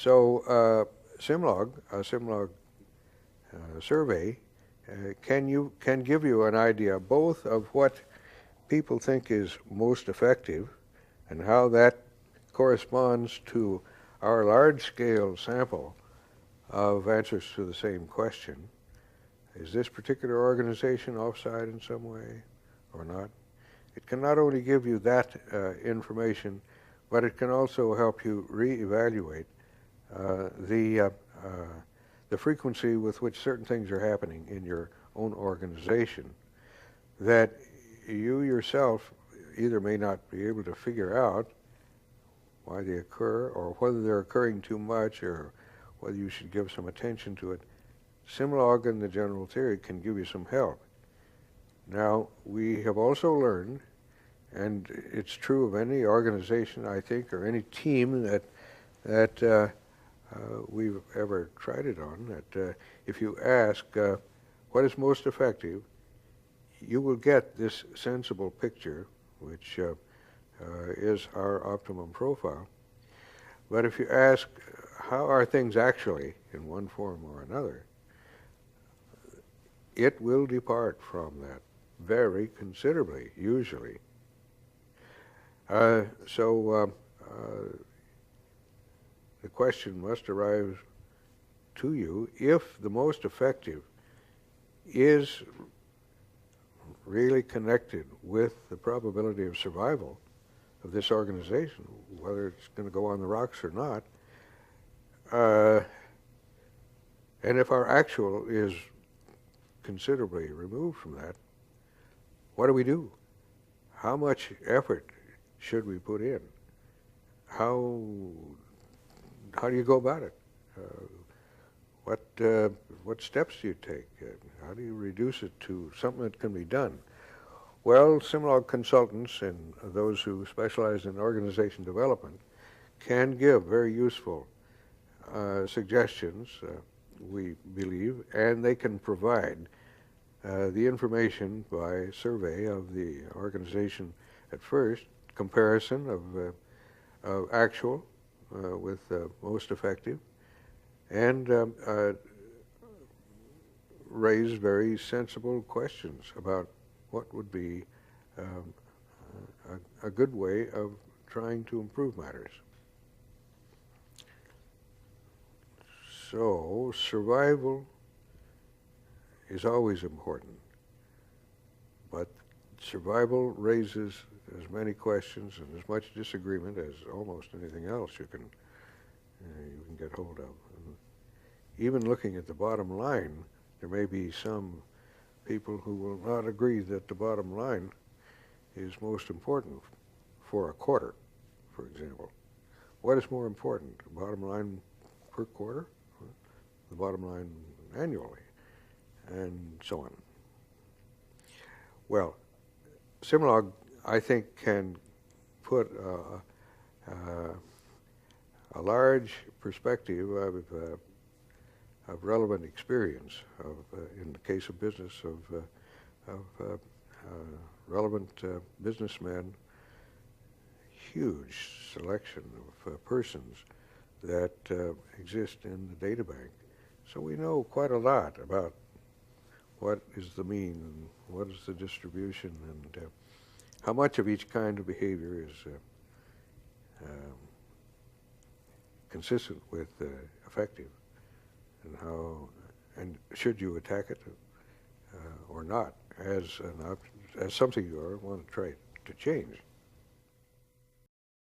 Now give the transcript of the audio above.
So SYMLOG, a SYMLOG survey, can give you an idea both of what people think is most effective and how that corresponds to our large-scale sample of answers to the same question. Is this particular organization offside in some way or not? It can not only give you that information, but it can also help you reevaluate the frequency with which certain things are happening in your own organization that you yourself either may not be able to figure out why they occur, or whether they're occurring too much, or whether you should give some attention to it. SYMLOG and the general theory can give you some help. Now, we have also learned, and it's true of any organization, I think, or any team that we've ever tried it on, that if you ask what is most effective, you will get this sensible picture, which is our optimum profile. But if you ask, how are things actually in one form or another, it will depart from that very considerably, usually. So the question must arise to you, if the most effective is really connected with the probability of survival of this organization, whether it's going to go on the rocks or not, and if our actual is considerably removed from that, what do we do? How much effort should we put in? How do you go about it? What steps do you take? How do you reduce it to something that can be done? Well, SYMLOG consultants and those who specialize in organization development can give very useful suggestions, we believe, and they can provide the information by survey of the organization at first, comparison of actual with most effective, and raise very sensible questions about what would be a good way of trying to improve matters. So survival is always important, but survival raises as many questions and as much disagreement as almost anything else you can get hold of. And even looking at the bottom line, there may be some people who will not agree that the bottom line is most important for a quarter, for example. What is more important, the bottom line per quarter, or the bottom line annually, and so on? Well, SYMLOG, I think, can put a large perspective of relevant experience, in the case of business, of relevant businessmen, huge selection of persons that exist in the data bank. So we know quite a lot about what is the mean and what is the distribution, and how much of each kind of behavior is consistent with effective, and should you attack it or not as something you want to try to change.